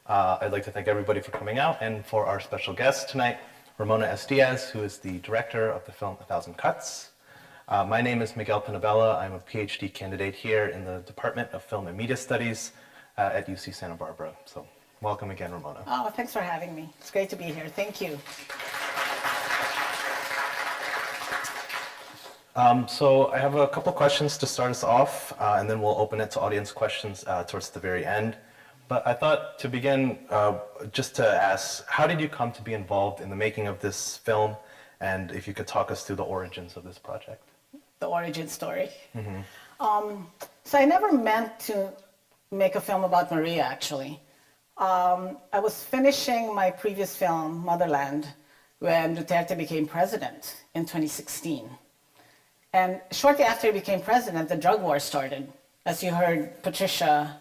I'd like to thank everybody for coming out and for our special guest tonight, Ramona S. Diaz, who is the director of the film 1,000 Cuts. My name is Miguel Pinabella. I'm a PhD candidate here in the Department of Film and Media Studies at UC Santa Barbara. So welcome again, Ramona. Oh, thanks for having me. It's great to be here. Thank you. So I have a couple questions to start us off, and then we'll open it to audience questions towards the very end. But I thought to begin, just to ask, how did you come to be involved in the making of this film? And if you could talk us through the origins of this project. The origin story. So I never meant to make a film about Maria, actually. I was finishing my previous film, Motherland, when Duterte became president in 2016. And shortly after he became president, the drug war started. As you heard Patricia,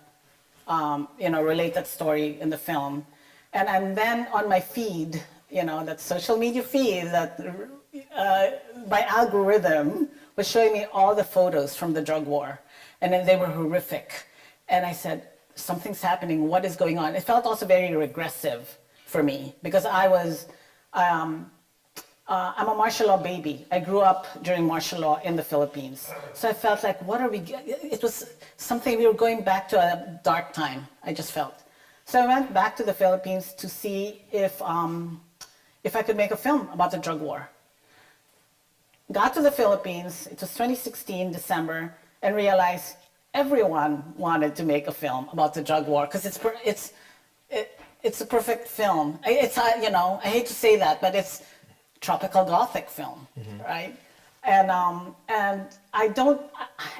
relate that story in the film. And then on my feed, that social media feed that by algorithm was showing me all the photos from the drug war. And then they were horrific. And I said, something's happening, what is going on? It felt also very regressive for me because I'm a martial law baby. I grew up during martial law in the Philippines. So I felt like, it was something, we were going back to a dark time, I just felt. So I went back to the Philippines to see if I could make a film about the drug war. Got to the Philippines, it was 2016, December, and realized everyone wanted to make a film about the drug war because it's a perfect film. I hate to say that, but it's tropical gothic film, right? And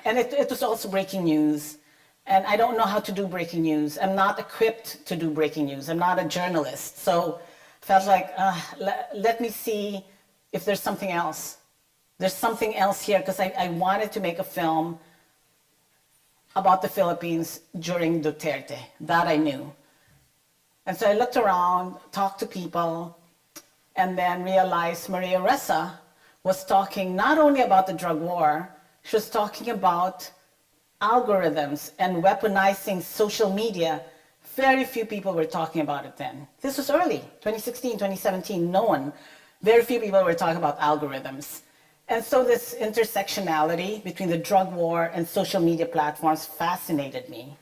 it was also breaking news, and I don't know how to do breaking news. I'm not equipped to do breaking news. I'm not a journalist, so felt like let me see if there's something else. There's something else here because I wanted to make a film about the Philippines during Duterte. That I knew, and so I looked around, talked to people. And then realized Maria Ressa was talking not only about the drug war, she was talking about algorithms and weaponizing social media. Very few people were talking about it then. This was early, 2016, 2017, very few people were talking about algorithms. And so this intersectionality between the drug war and social media platforms fascinated me.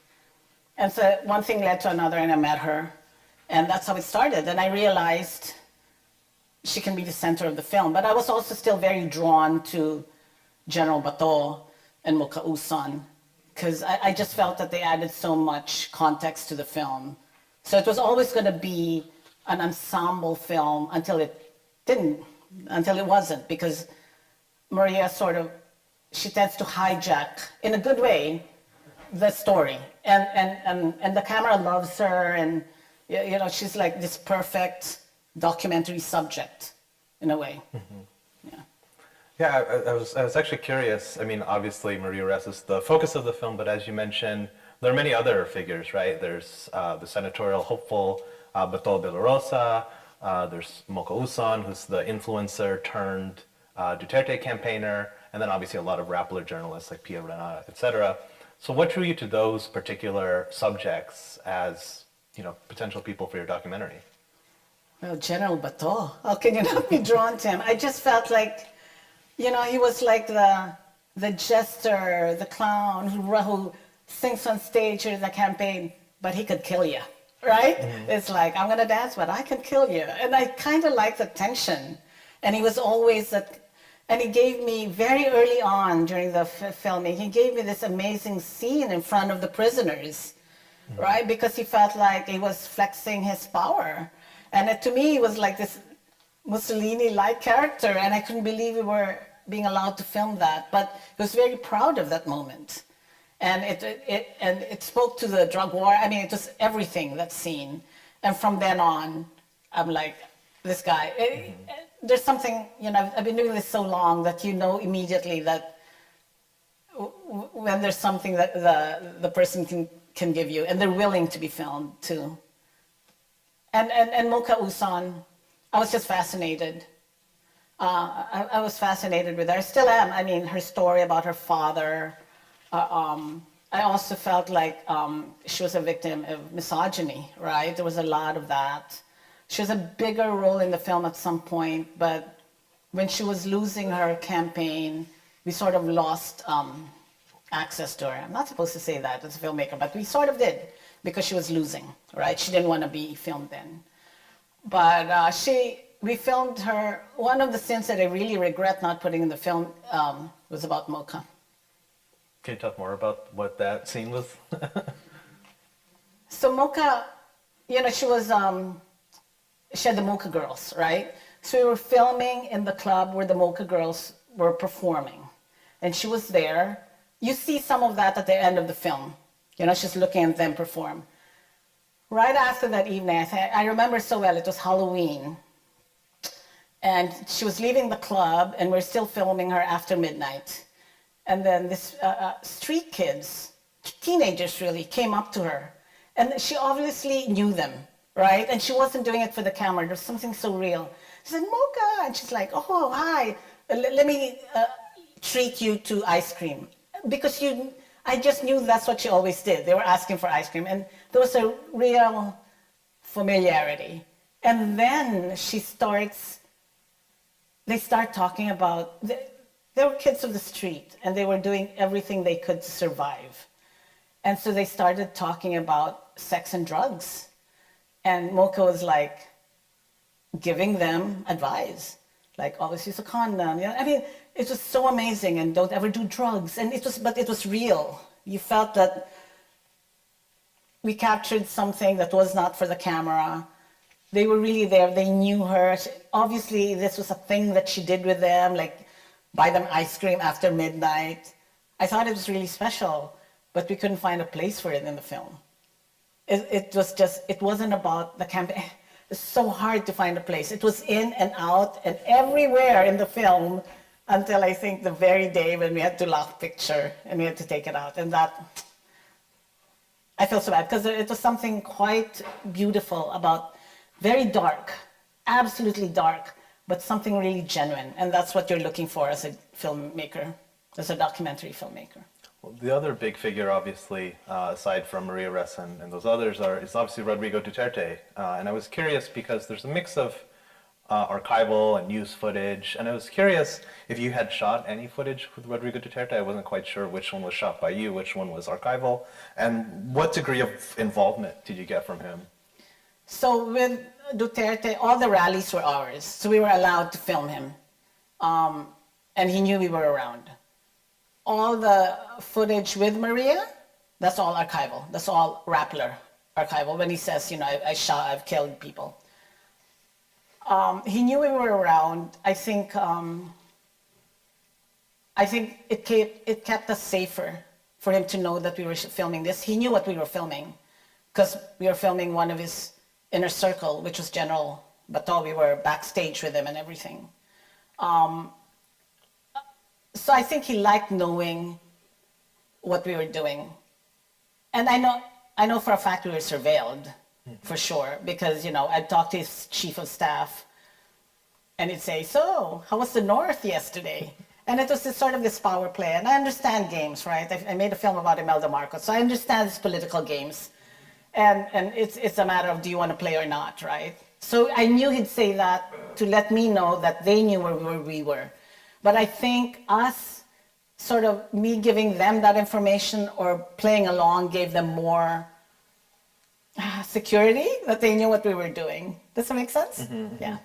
And so one thing led to another and I met her. And that's how it started. And I realized she can be the center of the film. But I was also still very drawn to General Bato and Mokausan because I just felt that they added so much context to the film. So it was always going to be an ensemble film until it wasn't, because Maria she tends to hijack, in a good way, the story. And the camera loves her, and she's like this perfect documentary subject, in a way. Yeah, I was actually curious. I mean, obviously Maria Ressa is the focus of the film, but as you mentioned, there are many other figures, right? There's the senatorial hopeful, Bato de la Rosa. There's Mokausan, who's the influencer turned Duterte campaigner, and then obviously a lot of Rappler journalists like Pia Renata, etc. So what drew you to those particular subjects as, potential people for your documentary? Well, General Bato, how can you not be drawn to him? I just felt like, he was like the jester, the clown who sings on stage during the campaign, but he could kill you, right? It's like, I'm gonna dance, but I can kill you. And I kind of like the tension. And he was always and he gave me, very early on during the filming, he gave me this amazing scene in front of the prisoners, right? Because he felt like he was flexing his power. And to me, it was like this Mussolini-like character, and I couldn't believe we were being allowed to film that. But I was very proud of that moment. And it spoke to the drug war. I mean, it was everything, that scene. And from then on, I'm like, this guy. There's something, I've been doing this so long that immediately that when there's something that the person can give you, and they're willing to be filmed too. And Mokausan, I was just fascinated. I was fascinated with her. I still am. I mean, her story about her father. I also felt like she was a victim of misogyny, right? There was a lot of that. She has a bigger role in the film at some point, but when she was losing her campaign, we sort of lost access to her. I'm not supposed to say that as a filmmaker, but we sort of did because she was losing, right? She didn't want to be filmed then. But we filmed her. One of the scenes that I really regret not putting in the film was about Mocha. Can you talk more about what that scene was? So Mocha, you know, she had the Mocha Girls, right? So we were filming in the club where the Mocha Girls were performing. And she was there. You see some of that at the end of the film. You know, she's looking at them perform. Right after that evening, I remember so well, it was Halloween. And she was leaving the club, and we're still filming her after midnight. And then this street kids, teenagers really, came up to her. And she obviously knew them, right? And she wasn't doing it for the camera. There was something so real. She said, Mocha. And she's like, oh, hi. Let me treat you to ice cream. Because I just knew that's what she always did. They were asking for ice cream. And there was a real familiarity. And then they start talking about, they were kids of the street, and they were doing everything they could to survive. And so they started talking about sex and drugs. And Mocha was like giving them advice, like always use a condom. You know? I mean, it was so amazing, and don't ever do drugs. And but it was real. You felt that we captured something that was not for the camera. They were really there. They knew her. Obviously, this was a thing that she did with them, like buy them ice cream after midnight. I thought it was really special, but we couldn't find a place for it in the film. It wasn't about the campaign. It's so hard to find a place. It was in and out and everywhere in the film until I think the very day when we had to lock picture and we had to take it out. And that, I feel so bad because it was something quite beautiful about very dark, absolutely dark, but something really genuine. And that's what you're looking for as a filmmaker, as a documentary filmmaker. Well, the other big figure, obviously, aside from Maria Ressa and those others, is obviously Rodrigo Duterte. And I was curious because there's a mix of archival and news footage. And I was curious if you had shot any footage with Rodrigo Duterte. I wasn't quite sure which one was shot by you, which one was archival. And what degree of involvement did you get from him? So with Duterte, all the rallies were ours. So we were allowed to film him. And he knew we were around. All the footage with Maria, that's all archival. That's all Rappler archival. When he says, you know, I've killed people. He knew we were around. I think it kept us safer for him to know that we were filming this. He knew what we were filming because we were filming one of his inner circle, which was General Bato. We were backstage with him and everything. So I think he liked knowing what we were doing. And I know for a fact we were surveilled, for sure, because, you know, I'd talk to his chief of staff and he'd say, so, how was the North yesterday? And it was this power play. And I understand games, right? I made a film about Imelda Marcos, so I understand these political games. And it's a matter of do you want to play or not, right? So I knew he'd say that to let me know that they knew where we were. But I think us, sort of me giving them that information or playing along gave them more security that they knew what we were doing. Does that make sense? Mm-hmm. Yeah.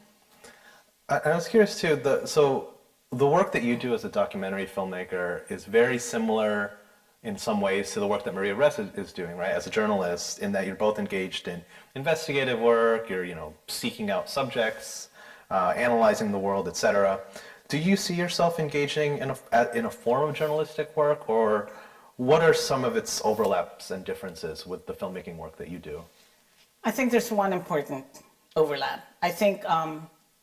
I was curious too, so the work that you do as a documentary filmmaker is very similar in some ways to the work that Maria Ressa is doing, right? As a journalist, in that you're both engaged in investigative work, you're, you know, seeking out subjects, analyzing the world, etc. Do you see yourself engaging in a form of journalistic work, or what are some of its overlaps and differences with the filmmaking work that you do? I think there's one important overlap. I think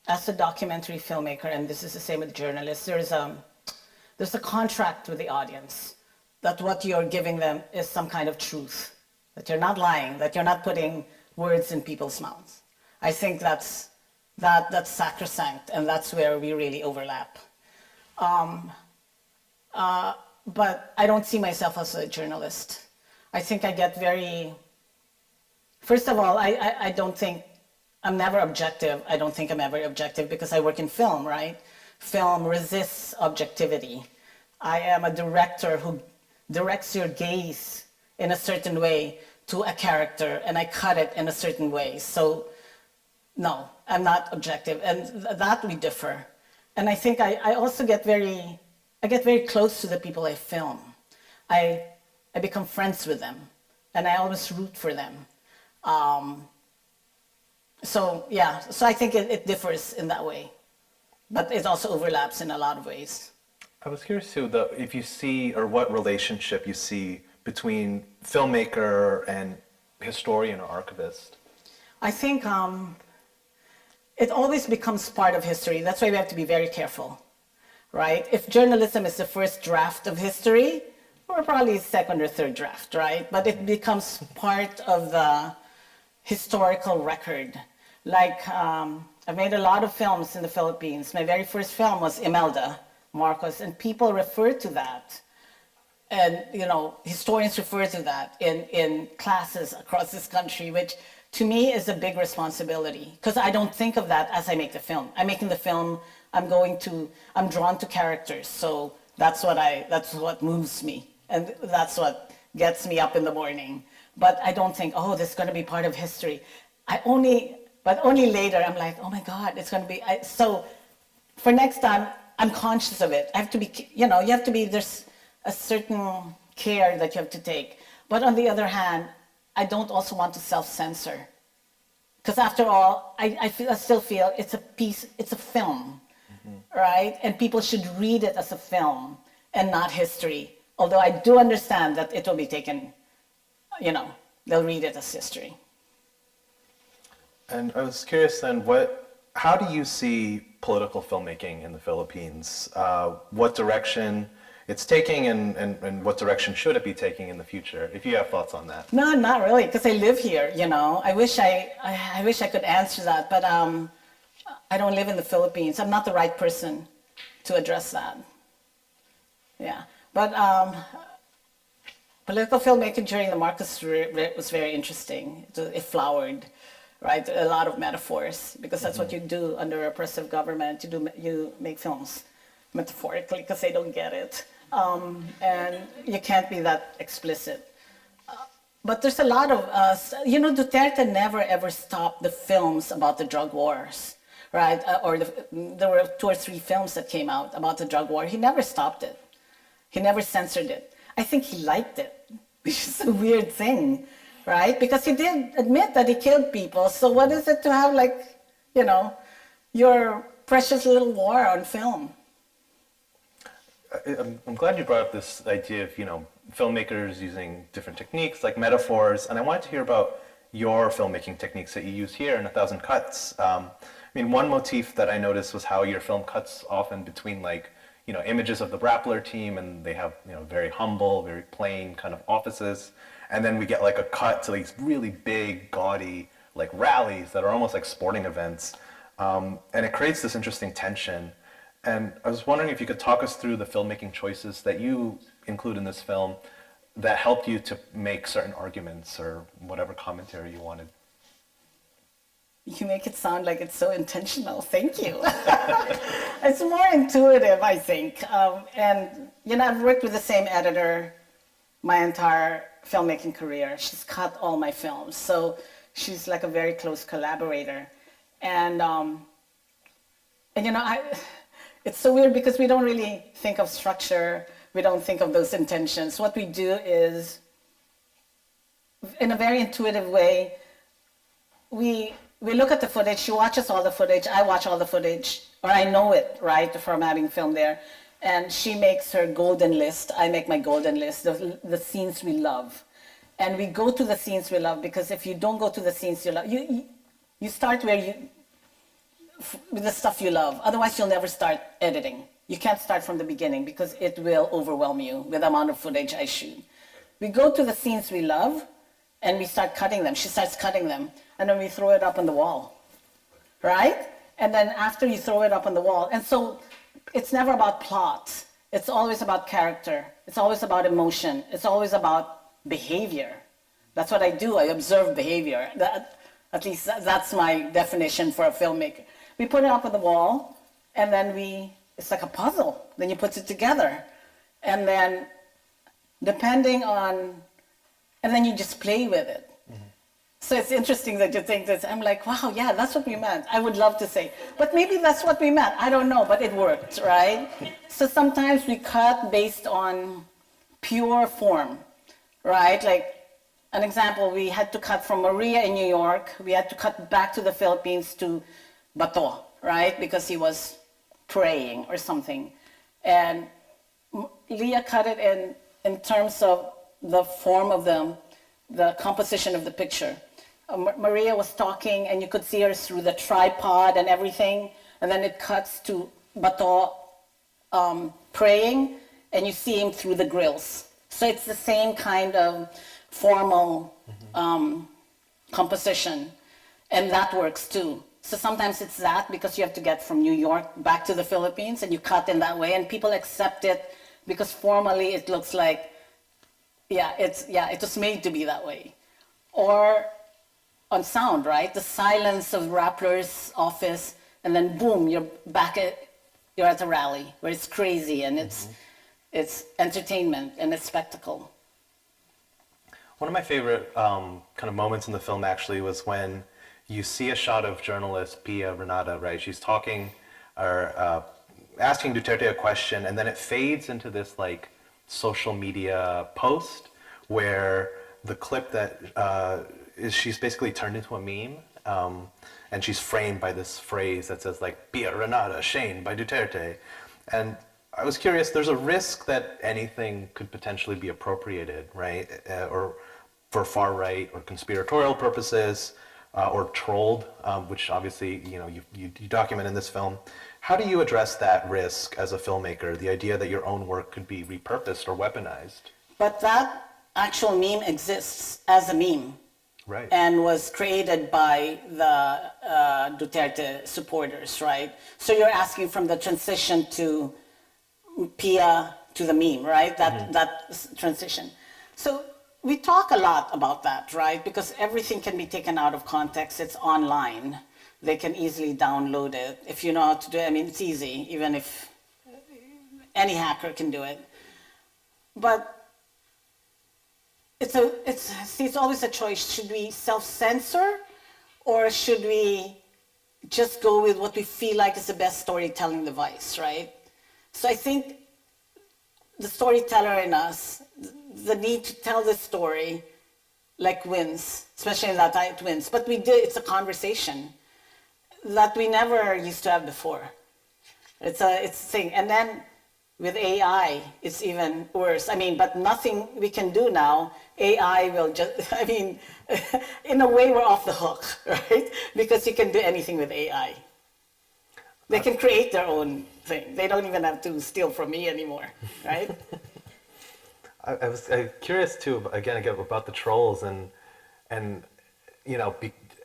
as a documentary filmmaker, and this is the same with journalists, there's a contract with the audience that what you're giving them is some kind of truth, that you're not lying, that you're not putting words in people's mouths. I think that's sacrosanct, and that's where we really overlap. but I don't see myself as a journalist. I think I get very, first of all, I don't think, I'm never objective. I don't think I'm ever objective because I work in film, right? Film resists objectivity. I am a director who directs your gaze in a certain way to a character, and I cut it in a certain way. So, no, I'm not objective, and that we differ. And I think I also get very close to the people I film. I become friends with them, and I always root for them. So I think it differs in that way, but it also overlaps in a lot of ways. I was curious too, if you see, or what relationship you see between filmmaker and historian or archivist. I think it always becomes part of history. That's why we have to be very careful, right? If journalism is the first draft of history, we're probably second or third draft, right? But it becomes part of the historical record. Like, I've made a lot of films in the Philippines. My very first film was Imelda Marcos, and people refer to that. And, historians refer to that in classes across this country, which to me is a big responsibility, because I don't think of that as I make the film. I'm making the film, I'm drawn to characters, so that's what moves me, and that's what gets me up in the morning. But I don't think, oh, this is going to be part of history. But only later, I'm like, oh my God, it's going to be, so for next time, I'm conscious of it. I have to be, there's a certain care that you have to take. But on the other hand, I don't also want to self-censor. Because after all, I still feel it's a piece, it's a film, right? And people should read it as a film and not history. Although I do understand that it will be taken, they'll read it as history. And I was curious then, how do you see political filmmaking in the Philippines? What direction it's taking, and what direction should it be taking in the future? If you have thoughts on that. No, not really, because I live here. I wish I could answer that, but I don't live in the Philippines. I'm not the right person to address that. Yeah, but political filmmaking during the Marcos was very interesting. It flowered, right? A lot of metaphors, because that's what you do under a oppressive government. You make films metaphorically because they don't get it. And you can't be that explicit. But there's a lot of, Duterte never ever stopped the films about the drug wars, right? There were 2 or 3 films that came out about the drug war. He never stopped it. He never censored it. I think he liked it, which is a weird thing, right? Because he did admit that he killed people. So what is it to have, your precious little war on film? I'm glad you brought up this idea of, filmmakers using different techniques like metaphors, and I wanted to hear about your filmmaking techniques that you use here in 1,000 Cuts. One motif that I noticed was how your film cuts often between images of the Rappler team, and they have, very humble, very plain kind of offices, and then we get a cut to these really big, gaudy, rallies that are almost like sporting events, and it creates this interesting tension. And I was wondering if you could talk us through the filmmaking choices that you include in this film that helped you to make certain arguments or whatever commentary you wanted. You make it sound like it's so intentional. Thank you. It's more intuitive, I think. And, I've worked with the same editor my entire filmmaking career. She's cut all my films. So she's like a very close collaborator. And it's so weird because we don't really think of structure. We don't think of those intentions. What we do is, in a very intuitive way, we look at the footage. She watches all the footage. I watch all the footage, or I know it, right, from having filmed there. And she makes her golden list. I make my golden list, the scenes we love. And we go to the scenes we love, because if you don't go to the scenes you love, you start with the stuff you love. Otherwise, you'll never start editing. You can't start from the beginning because it will overwhelm you with the amount of footage I shoot. We go to the scenes we love and we start cutting them. She starts cutting them, and then we throw it up on the wall, right? And then after you throw it up on the wall, and so it's never about plot. It's always about character. It's always about emotion. It's always about behavior. That's what I do. I observe behavior. At least that's my definition for a filmmaker. We put it up on the wall, and then it's like a puzzle. Then you put it together. And then and then you just play with it. So it's interesting that you think this. I'm like, wow, yeah, that's what we meant. I would love to say, but maybe that's what we meant. I don't know, but it worked, right? So sometimes we cut based on pure form, right? Like an example, we had to cut from Maria in New York. We had to cut back to the Philippines to Bato, right? Because he was praying or something. And Leah cut it in terms of the form of the composition of the picture. Maria was talking, and you could see her through the tripod and everything, and then it cuts to Bato praying, and you see him through the grills. So it's the same kind of formal composition, and that works too. So sometimes it's that, because you have to get from New York back to the Philippines, and you cut in that way, and people accept it because formally it looks like, it was made to be that way. Or on sound, right? The silence of Rappler's office, and then boom, you're at a rally where it's crazy and it's entertainment and it's spectacle. One of my favorite kind of moments in the film actually was when you see a shot of journalist Pia Renata, right? She's talking or asking Duterte a question, and then it fades into this like social media post where the clip that she's basically turned into a meme, and she's framed by this phrase that says like Pia Renata shamed by Duterte. And I was curious, there's a risk that anything could potentially be appropriated, right? Or for far right or conspiratorial purposes, or trolled, which obviously you document in this film. How do you address that risk as a filmmaker, the idea that your own work could be repurposed or weaponized? But that actual meme exists as a meme. Right. And was created by the Duterte supporters, right? So you're asking from the transition to Pia to the meme, right? That transition. So we talk a lot about that, right? Because everything can be taken out of context. It's online. They can easily download it. If you know how to do it, I mean, it's easy, even if any hacker can do it. But it's always a choice. Should we self-censor, or should we just go with what we feel like is the best storytelling device, right? So I think the storyteller in us, the need to tell the story, like wins, especially in that it wins. But it's a conversation that we never used to have before. It's a thing. And then with AI, it's even worse. I mean, but nothing we can do now, AI will just, I mean, in a way we're off the hook, right? Because you can do anything with AI. They can create their own thing. They don't even have to steal from me anymore, right? I was curious too, again, about the trolls and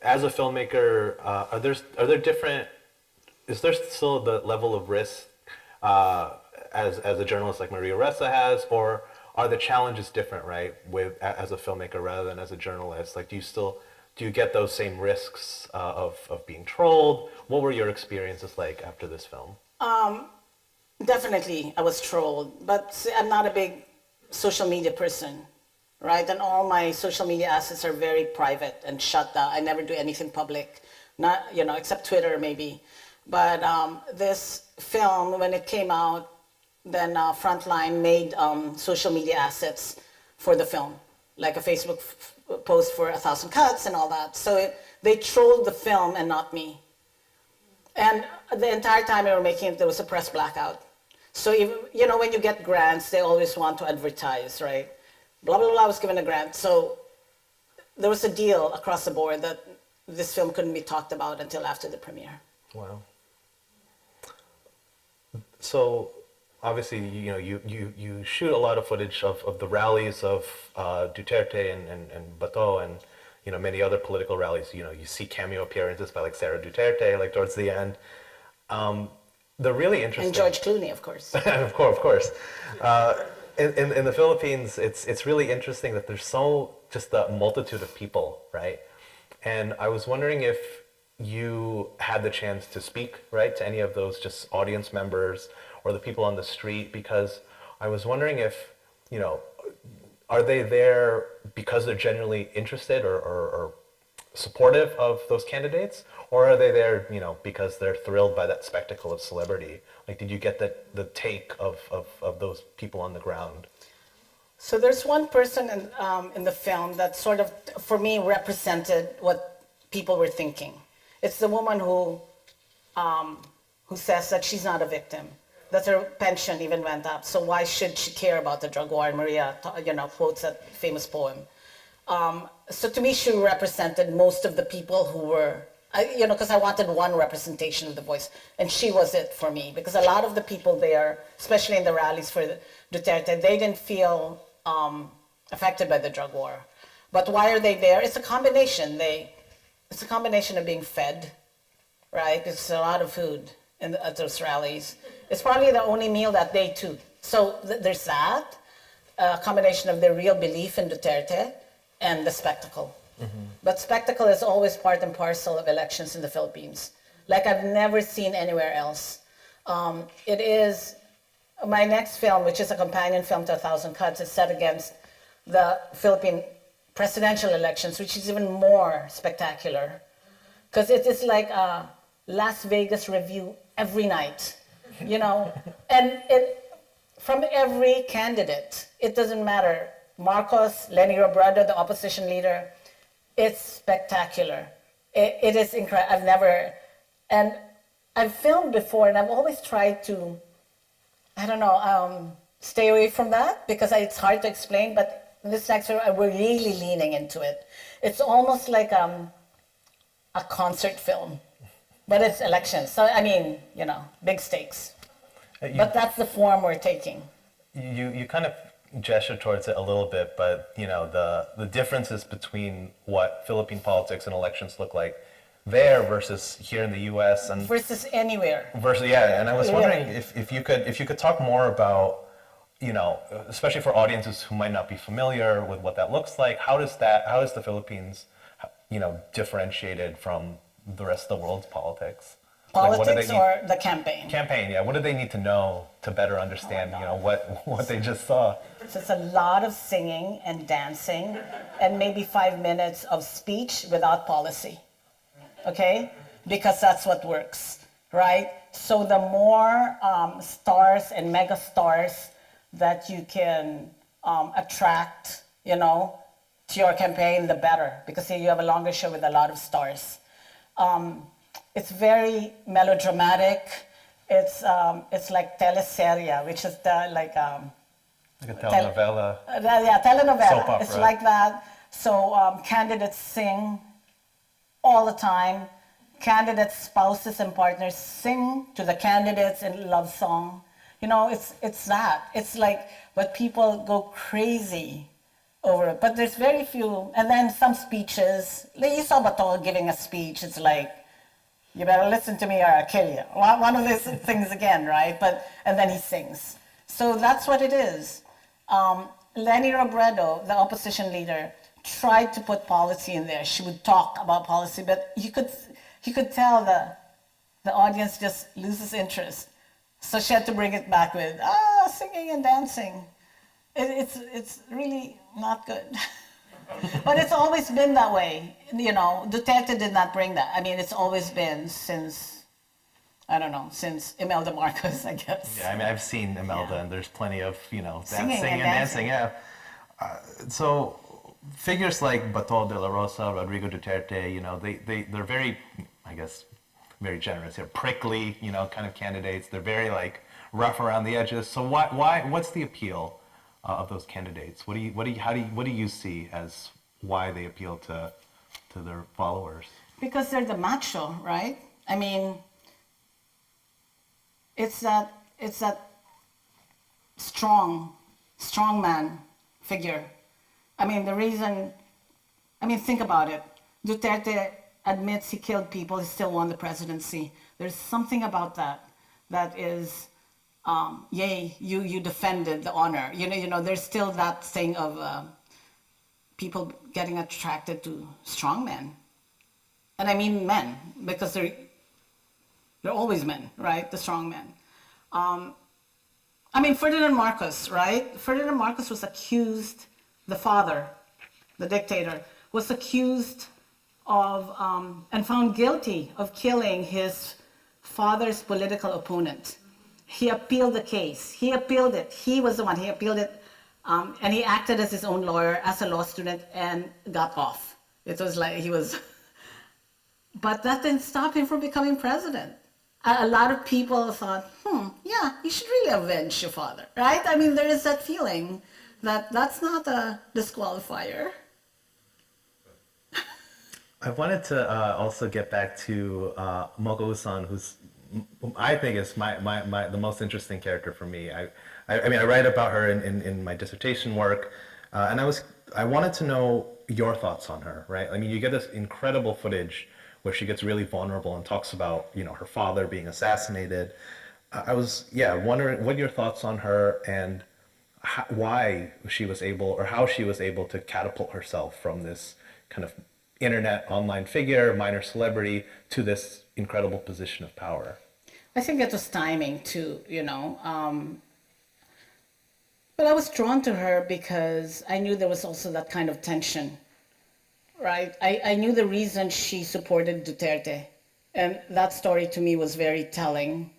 as a filmmaker, is there still the level of risk as a journalist like Maria Ressa has, or are the challenges different, right, as a filmmaker rather than as a journalist? Like, do you get those same risks of being trolled? What were your experiences like after this film? Definitely, I was trolled, but I'm not a big social media person, right? And all my social media assets are very private and shut down. I never do anything public, not except Twitter maybe. But this film, when it came out, then Frontline made social media assets for the film, like a Facebook post for 1,000 cuts and all that. So they trolled the film and not me. And the entire time they were making it, there was a press blackout. So when you get grants, they always want to advertise, right? Blah, blah, blah, I was given a grant. So there was a deal across the board that this film couldn't be talked about until after the premiere. Wow. So obviously, you shoot a lot of footage of the rallies of Duterte and Bato and many other political rallies. You see cameo appearances by like Sarah Duterte like towards the end. the really interesting... And George Clooney, of course. Of course, of course. In the Philippines, it's really interesting that there's just a multitude of people, right? And I was wondering if you had the chance to speak, right, to any of those just audience members or the people on the street, because I was wondering if, are they there because they're genuinely interested or supportive of those candidates, or are they there, because they're thrilled by that spectacle of celebrity? Like, did you get the take of those people on the ground? So there's one person in the film that sort of, for me, represented what people were thinking. It's the woman who says that she's not a victim, that her pension even went up. So why should she care about the drug war? Maria, quotes that famous poem. So to me, she represented most of the people who were, because I wanted one representation of the voice, and she was it for me. Because a lot of the people there, especially in the rallies for Duterte, they didn't feel affected by the drug war. But why are they there? It's a combination. It's a combination of being fed, right? It's a lot of food at those rallies. It's probably the only meal that day too. So there's that, a combination of their real belief in Duterte and the spectacle. Mm-hmm. But spectacle is always part and parcel of elections in the Philippines, like I've never seen anywhere else. It is my next film, which is a companion film to 1,000 Cuts, is set against the Philippine presidential elections, which is even more spectacular, because it is like a Las Vegas review every night, and from every candidate. It doesn't matter. Marcos, Leni Robredo, the opposition leader, it's spectacular. It is incredible. I've filmed before, and I've always tried to, stay away from that because it's hard to explain, but this next film, we're really leaning into it. It's almost like a concert film, but it's elections. So, big stakes. But that's the form we're taking. You kind of gesture towards it a little bit, but, the differences between what Philippine politics and elections look like there versus here in the U.S. and versus anywhere. And I was wondering if you could talk more about, especially for audiences who might not be familiar with what that looks like, how is the Philippines, differentiated from the rest of the world's politics? Politics or the campaign? Campaign, yeah. What do they need to know to better understand, what they just saw? So it's a lot of singing and dancing and maybe 5 minutes of speech without policy, okay? Because that's what works, right? So the more stars and mega stars that you can attract, to your campaign, the better, because you have a longer show with a lot of stars. It's very melodramatic. It's like teleserie, which is like a telenovela. Telenovela. Soap opera. It's like that. So candidates sing all the time. Candidates, spouses, and partners sing to the candidates in love song. It's that. It's like, but people go crazy over it. But there's very few, and then some speeches. Like you saw Batol giving a speech. It's like, you better listen to me or I'll kill you. One of these things again, right? And then he sings. So that's what it is. Leni Robredo, the opposition leader, tried to put policy in there. She would talk about policy, but you could tell the audience just loses interest. So she had to bring it back with singing and dancing. It's really not good. But it's always been that way. Duterte did not bring that. It's always been since Imelda Marcos, I guess. Yeah, I've seen Imelda, and there's plenty of, singing and dancing. Yeah. So figures like Bato de la Rosa, Rodrigo Duterte, they're very, I guess, very generous. They're prickly, kind of candidates. They're very rough around the edges. So what's the appeal of those candidates? What do you see as why they appeal to their followers? Because they're the macho, right? It's that strong man figure. Think about it. Duterte admits he killed people, he still won the presidency. There's something about that that is, yay, you defended the honor. There's still that thing of people getting attracted to strong men. And I mean men, because they're always men, right? The strong men. Ferdinand Marcos, right? Ferdinand Marcos was accused, the father, the dictator, was accused of, and found guilty of killing his father's political opponent. He appealed the case. He appealed it. He was the one. He appealed it. And he acted as his own lawyer, as a law student, and got off. It was like he was... But that didn't stop him from becoming president. A lot of people thought, yeah, you should really avenge your father, right? There is that feeling that that's not a disqualifier. I wanted to also get back to Moko Uson, who I think is the most interesting character for me. I write about her in my dissertation work, and I wanted to know your thoughts on her, right? You get this incredible footage where she gets really vulnerable and talks about, her father being assassinated. I was wondering what your thoughts on her and how she was able to catapult herself from this kind of internet online figure, minor celebrity, to this incredible position of power. I think it was timing too, But I was drawn to her because I knew there was also that kind of tension, right? I knew the reason she supported Duterte. And that story to me was very telling.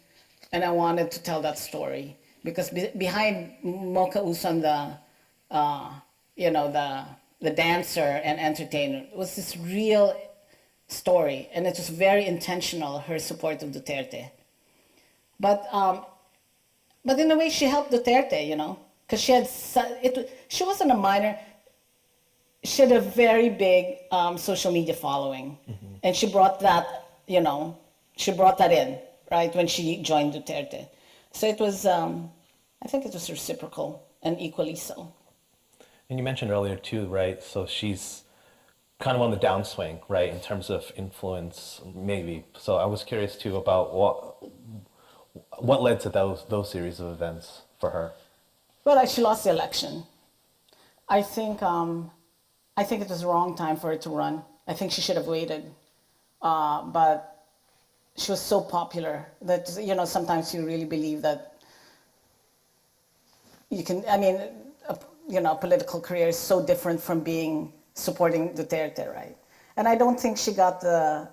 And I wanted to tell that story. Because behind Mocha Uson, the dancer and entertainer, was this real story. And it was very intentional, her support of Duterte. But in a way, she helped Duterte, because she wasn't a minor. She had a very big social media following, and she brought that, in, right, when she joined Duterte. So it was, I think it was reciprocal and equally so. And you mentioned earlier too, right? So she's kind of on the downswing, right, in terms of influence, maybe. So I was curious too about what led to those series of events for her. Well, she lost the election. I think it was the wrong time for her to run. I think she should have waited. But she was so popular that, sometimes you really believe that you can, a political career is so different from supporting Duterte, right? And I don't think she got the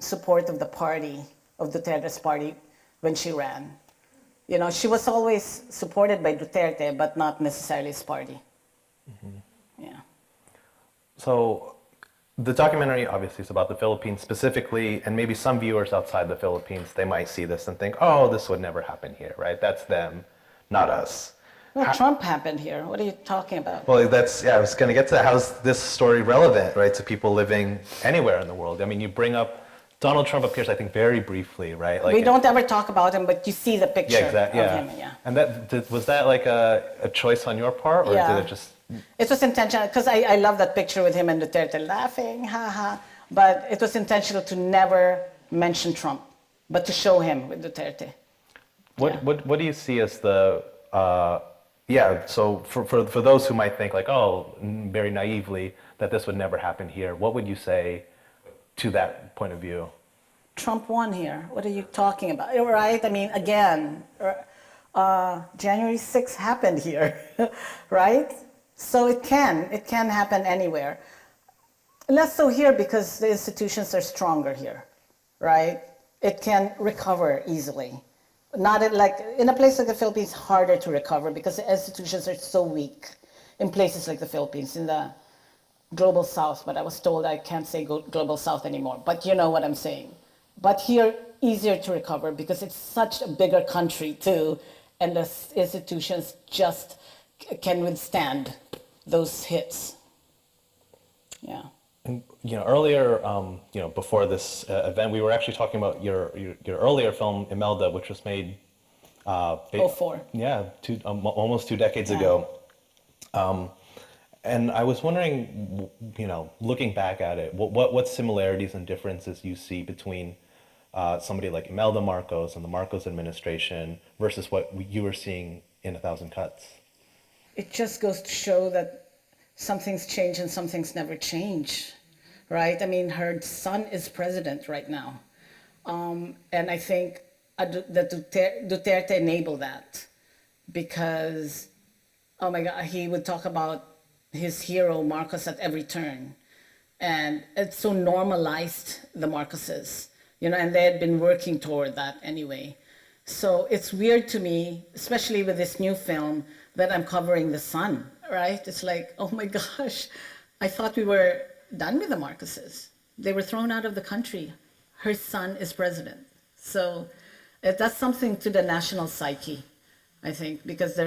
support of the party, of Duterte's party, when she ran. She was always supported by Duterte, but not necessarily his party. Yeah. So the documentary obviously is about the Philippines specifically, and maybe some viewers outside the Philippines, they might see this and think, oh, this would never happen here, right? That's them, not us. Well, Trump happened here. What are you talking about? Well, I was going to get to that. How's this story relevant, right, to people living anywhere in the world? You bring up Donald Trump appears, I think, very briefly, right? We don't ever talk about him, but you see the picture of him. Yeah. And was that like a choice on your part, or did it just? It was intentional, because I love that picture with him and Duterte laughing, ha. But it was intentional to never mention Trump, but to show him with Duterte. What do you see as the? So for those who might think like, oh, very naively, that this would never happen here, what would you say to that point of view? Trump won here. What are you talking about? Right? Again, January 6th happened here, right? So it can happen anywhere. Less so here because the institutions are stronger here, right? It can recover easily. Not like in a place like the Philippines, harder to recover because the institutions are so weak in places like the Philippines, in the global south, but I was told I can't say global south anymore, but you know what I'm saying. But here, easier to recover because it's such a bigger country too, and the institutions just can withstand those hits. Yeah. And earlier, before this event, we were actually talking about your earlier film Imelda, which was made 04. Yeah, almost 2 decades ago. And I was wondering, looking back at it, what similarities and differences you see between somebody like Imelda Marcos and the Marcos administration versus what you were seeing in A Thousand Cuts? It just goes to show that some things change and some things never change, right? I mean, her son is president right now. And I think that Duterte enabled that because, oh my God, he would talk about his hero, Marcos, at every turn. And it so normalized the Marcoses, and they had been working toward that anyway. So it's weird to me, especially with this new film, that I'm covering the son, right? It's like, oh my gosh, I thought we were done with the Marcoses. They were thrown out of the country. Her son is president. So that's something to the national psyche, I think, because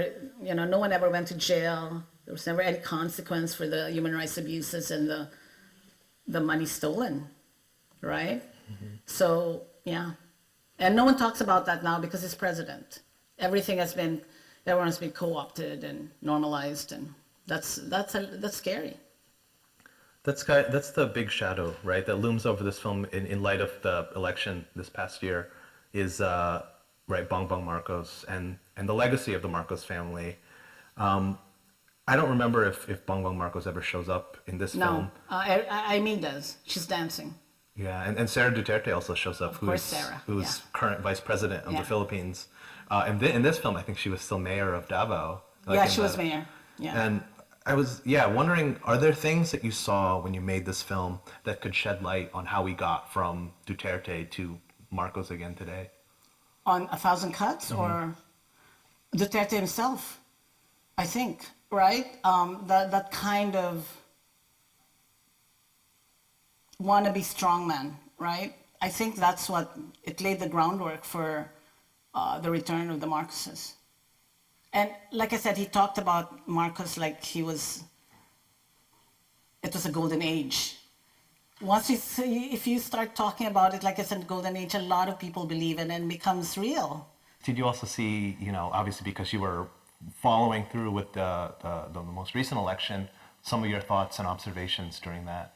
no one ever went to jail. There was never any consequence for the human rights abuses and the money stolen, right? Mm-hmm. So, yeah. And no one talks about that now because he's president. Everyone has been co-opted and normalized, and that's scary. That's the big shadow, right, that looms over this film in light of the election this past year is, right, Bongbong Marcos and the legacy of the Marcos family. I don't remember if Bongbong Marcos ever shows up in this film. No, Amy does. She's dancing. Yeah, and Sara Duterte also shows up, who's current vice president of the Philippines. And in this film, I think she was still mayor of Davao. She was mayor. Yeah. And I was, wondering, are there things that you saw when you made this film that could shed light on how we got from Duterte to Marcos again today? On A Thousand Cuts, or Duterte himself, I think, right? That kind of wannabe strongman, right? I think that's what it laid the groundwork for the return of the Marcoses. And like I said, he talked about Marcos like it was a golden age. If you start talking about it like it's a golden age, a lot of people believe it and it becomes real. Did you also see, obviously because you were following through with the most recent election, some of your thoughts and observations during that?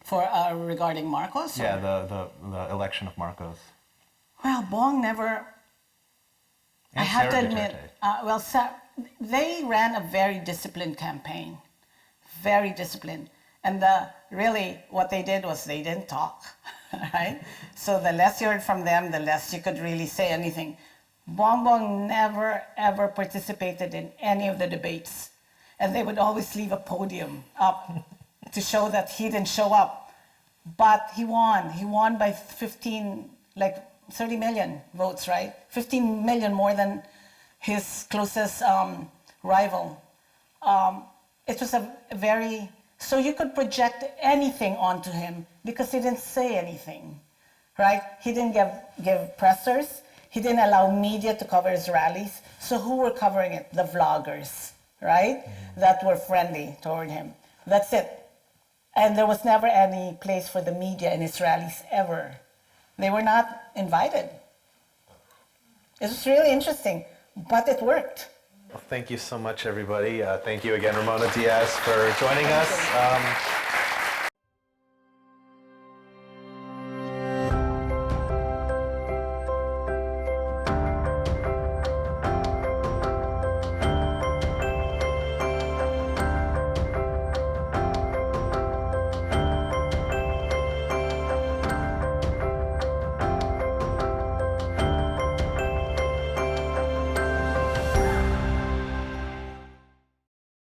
For regarding Marcos? Yeah, the election of Marcos. Well, Bong never. And I have Sara to admit, they ran a very disciplined campaign, very disciplined. And really what they did was they didn't talk, right? So the less you heard from them, the less you could really say anything. Bongbong never, ever participated in any of the debates. And they would always leave a podium up to show that he didn't show up. But he won. He won by 30 million votes, right? 15 million more than his closest rival. It was so you could project anything onto him because he didn't say anything, right? He didn't give pressers. He didn't allow media to cover his rallies. So who were covering it? The vloggers, right? Mm-hmm. That were friendly toward him. That's it. And there was never any place for the media in his rallies ever. They were not invited. It was really interesting, but it worked. Well, thank you so much, everybody. Thank you again, Ramona Diaz, for joining us.